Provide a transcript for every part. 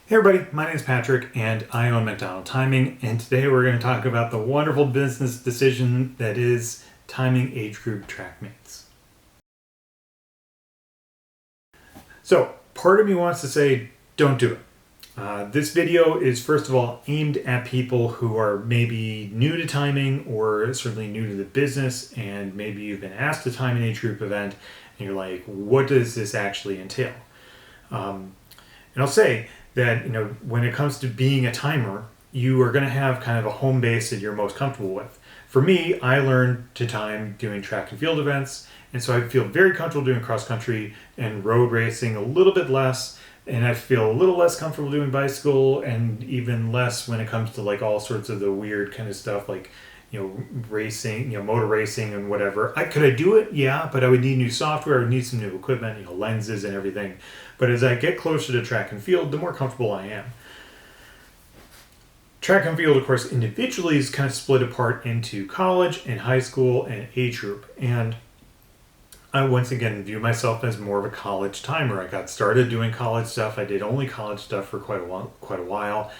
Hey everybody, my name is Patrick and I own MacDonald Timing, and today we're going to talk about the wonderful business decision that is timing age group track meets. So part of me wants to say don't do it. This video is first of all aimed at people who are maybe new to timing or certainly new to the business, and maybe you've been asked to time an age group event and you're like, what does this actually entail? And I'll say that, when it comes to being a timer, you are going to have kind of a home base that you're most comfortable with. For me, I learned to time doing track and field events, and so I feel very comfortable doing cross country and road racing a little bit less, and I feel a little less comfortable doing bicycle, and even less when it comes to like all sorts of the weird kind of stuff like racing, motor racing and whatever. Could I do it? Yeah, but I would need new software, I would need some new equipment, lenses and everything. But as I get closer to track and field, the more comfortable I am. Track and field, of course, individually is kind of split apart into college and high school and age group. And I once again view myself as more of a college timer. I got started doing college stuff. I did only college stuff for quite a while.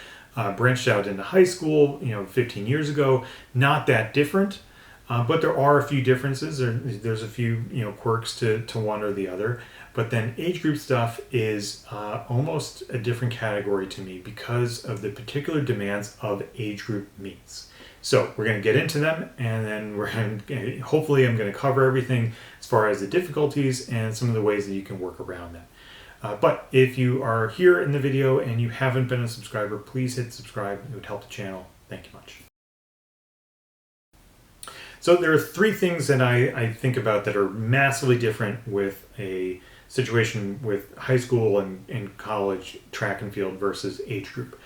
Branched out into high school, 15 years ago. Not that different, but there are a few differences. There's a few, quirks to one or the other. But then age group stuff is almost a different category to me because of the particular demands of age group meets. So we're going to get into them, and then hopefully I'm going to cover everything as far as the difficulties and some of the ways that you can work around them. But if you are here in the video and you haven't been a subscriber, please hit subscribe. It would help the channel. Thank you much. So there are three things that I think about that are massively different with a situation with high school and college track and field versus age group.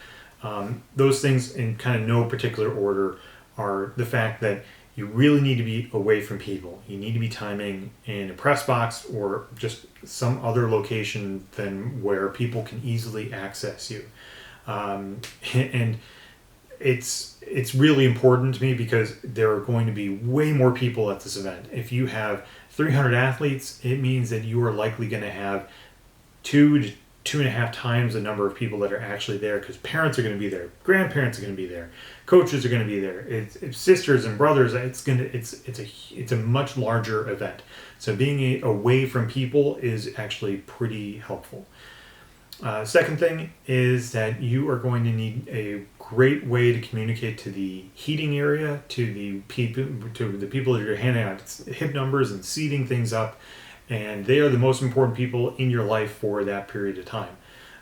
Those things in kind of no particular order are the fact that you really need to be away from people. You need to be timing in a press box or just some other location than where people can easily access you. And it's really important to me because there are going to be way more people at this event. If you have 300 athletes, it means that you are likely going to have 2 to 2.5 times the number of people that are actually there, because parents are going to be there, grandparents are going to be there, coaches are going to be there, it's sisters and brothers. It's a much larger event. So being away from people is actually pretty helpful. Second thing is that you are going to need a great way to communicate to the heating area, to the people that you're handing out hip numbers and seating things up, and they are the most important people in your life for that period of time.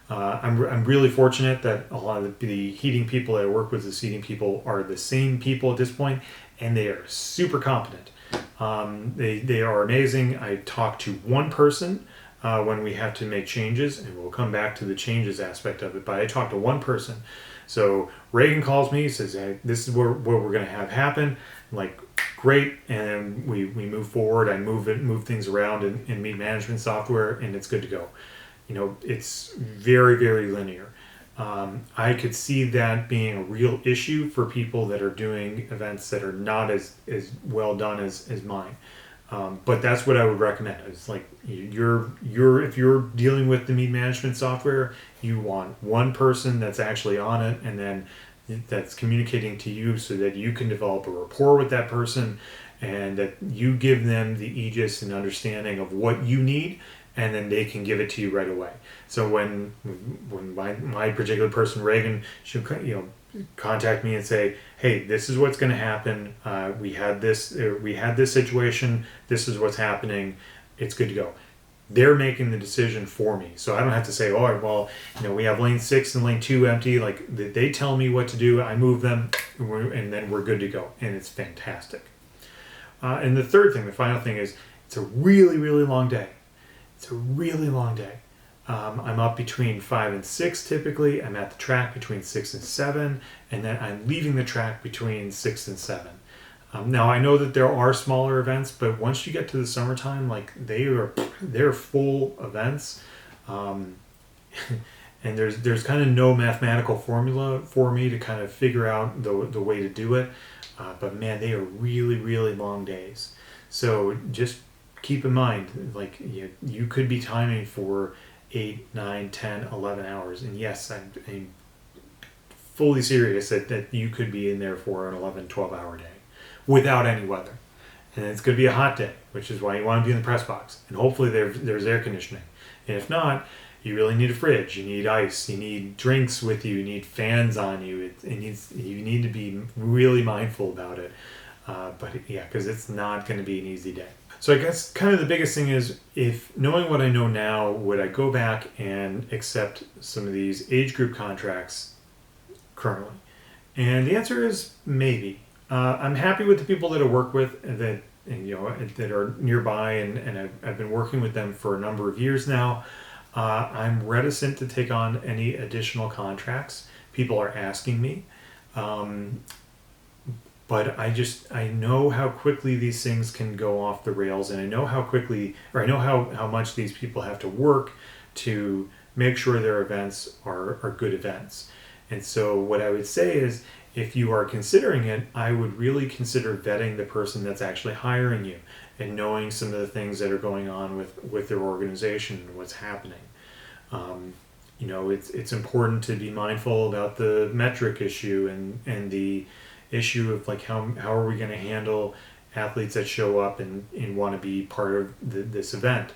I'm really fortunate that a lot of the heating people that I work with, the seating people, are the same people at this point, and they are super competent. They are amazing. I talk to one person when we have to make changes, and we'll come back to the changes aspect of it, but I talk to one person. So Reagan calls me, says, hey, this is what we're going to have happen. I'm like, great, and we move forward. I move things around in meet management software, and it's good to go. It's very, very linear. I could see that being a real issue for people that are doing events that are not as well done as mine. But that's what I would recommend. It's like if you're dealing with the meet management software, you want one person that's actually on it, and then that's communicating to you so that you can develop a rapport with that person, and that you give them the aegis and understanding of what you need, and then they can give it to you right away. So when my particular person, Reagan, she'll contact me and say, hey, this is what's going to happen. We had this situation. This is what's happening. It's good to go. They're making the decision for me. So I don't have to say, oh, well, we have lane 6 and lane 2 empty. Like, they tell me what to do. I move them, and then we're good to go. And it's fantastic. And the third thing, the final thing, is it's a really, really long day. It's a really long day. I'm up between 5 and 6 typically. I'm at the track between 6 and 7, and then I'm leaving the track between 6 and 7. Now I know that there are smaller events, but once you get to the summertime, like they're full events, and there's kind of no mathematical formula for me to kind of figure out the way to do it. But man, they are really, really long days. So just keep in mind, like you could be timing for 8, 9, 10, 11 hours. And yes, I'm fully serious that you could be in there for an 11, 12-hour day without any weather. And it's going to be a hot day, which is why you want to be in the press box. And hopefully there's air conditioning. And if not, you really need a fridge. You need ice. You need drinks with you. You need fans on you. You need to be really mindful about it. But yeah, because it's not going to be an easy day. So I guess kind of the biggest thing is, if knowing what I know now, would I go back and accept some of these age group contracts currently? And the answer is maybe. I'm happy with the people that I work with that are nearby, and I've been working with them for a number of years now. I'm reticent to take on any additional contracts. People are asking me. But I know how quickly these things can go off the rails, and I know how much these people have to work to make sure their events are good events. And so what I would say is, if you are considering it, I would really consider vetting the person that's actually hiring you and knowing some of the things that are going on with their organization and what's happening. It's important to be mindful about the metric issue and the issue of like how are we going to handle athletes that show up and want to be part of this event.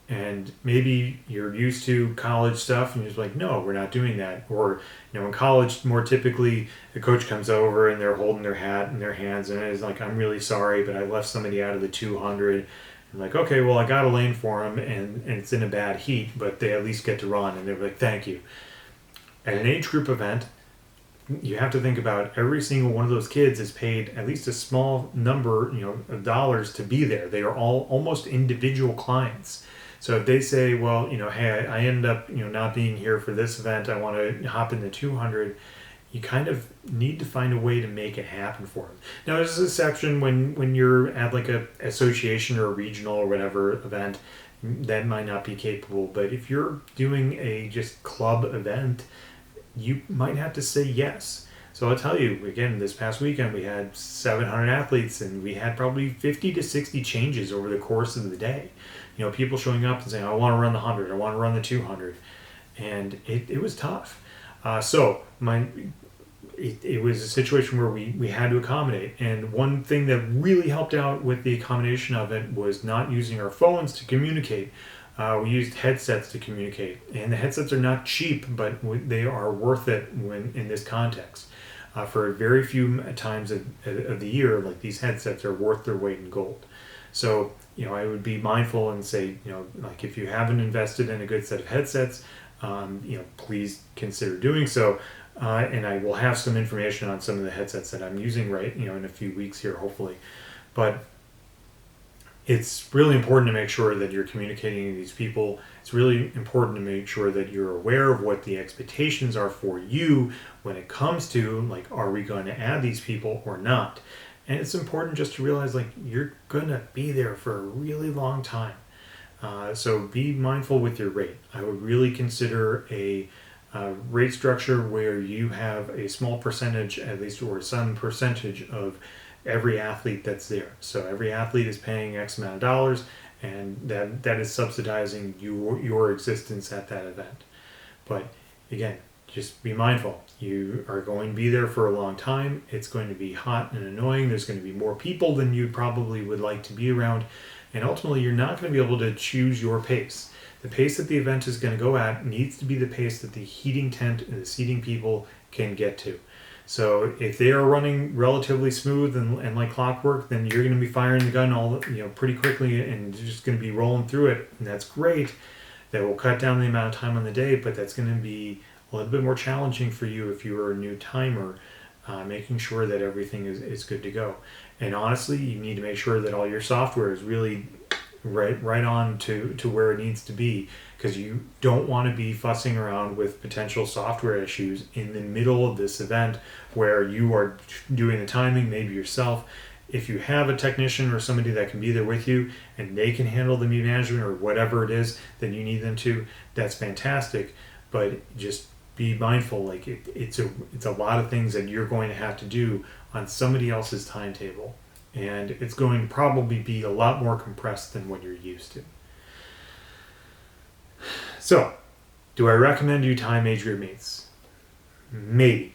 And maybe you're used to college stuff and you're just like, no, we're not doing that. Or, in college, more typically, the coach comes over and they're holding their hat in their hands and it's like, I'm really sorry, but I left somebody out of the 200. And like, okay, well, I got a lane for them and it's in a bad heat, but they at least get to run. And they're like, thank you. At an age group event, you have to think about every single one of those kids is paid at least a small number, of dollars to be there. They are all almost individual clients. So if they say, well, hey, I ended up, not being here for this event, I want to hop in the 200, you kind of need to find a way to make it happen for them. Now, there's an exception when you're at like a association or a regional or whatever event, that might not be capable. But if you're doing a just club event, you might have to say yes. So I'll tell you, again, this past weekend we had 700 athletes and we had probably 50 to 60 changes over the course of the day. People showing up and saying, I want to run the 100, I want to run the 200. And it was tough. It was a situation where we had to accommodate. And one thing that really helped out with the accommodation of it was not using our phones to communicate. We used headsets to communicate. And the headsets are not cheap, but they are worth it when in this context. For very few times of the year, like these headsets are worth their weight in gold. So, I would be mindful and say, like if you haven't invested in a good set of headsets, please consider doing so. And I will have some information on some of the headsets that I'm using in a few weeks here, hopefully. But it's really important to make sure that you're communicating to these people. It's really important to make sure that you're aware of what the expectations are for you when it comes to, like, are we going to add these people or not? And it's important just to realize, like, you're going to be there for a really long time. So be mindful with your rate. I would really consider a rate structure where you have a small percentage, at least, or some percentage of every athlete that's there. So every athlete is paying X amount of dollars, and that is subsidizing your existence at that event. But again, just be mindful. You are going to be there for a long time. It's going to be hot and annoying. There's going to be more people than you probably would like to be around. And ultimately, you're not going to be able to choose your pace. The pace that the event is going to go at needs to be the pace that the heating tent and the seating people can get to. So if they are running relatively smooth and like clockwork, then you're going to be firing the gun pretty quickly, and you're just going to be rolling through it. And that's great. That will cut down the amount of time on the day, but that's going to be a little bit more challenging for you if you are a new timer, making sure that everything is good to go. And honestly, you need to make sure that all your software is really right on to where it needs to be, because you don't want to be fussing around with potential software issues in the middle of this event where you are doing the timing, maybe yourself. If you have a technician or somebody that can be there with you and they can handle the meet management or whatever it is that you need them to, that's fantastic. But just be mindful, like it's a lot of things that you're going to have to do on somebody else's timetable, and it's going to probably be a lot more compressed than what you're used to. So, do I recommend you time age group meets? Maybe.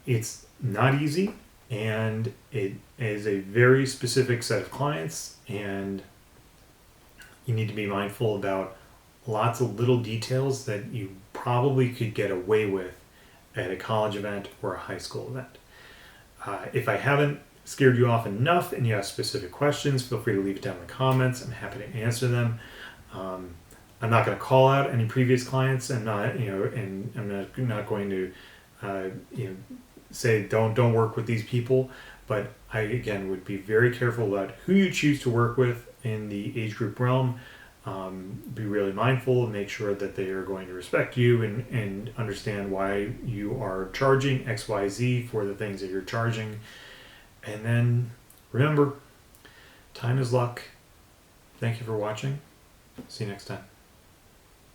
It's not easy, and it is a very specific set of clients, and you need to be mindful about lots of little details that you probably could get away with at a college event or a high school event. If I haven't scared you off enough and you have specific questions, feel free to leave it down in the comments. I'm happy to answer them. I'm not going to call out any previous clients. I'm not, and I'm not going to, say don't work with these people. But I again would be very careful about who you choose to work with in the age group realm. Be really mindful and make sure that they are going to respect you and understand why you are charging XYZ for the things that you're charging. And then remember, time is luck. Thank you for watching. See you next time.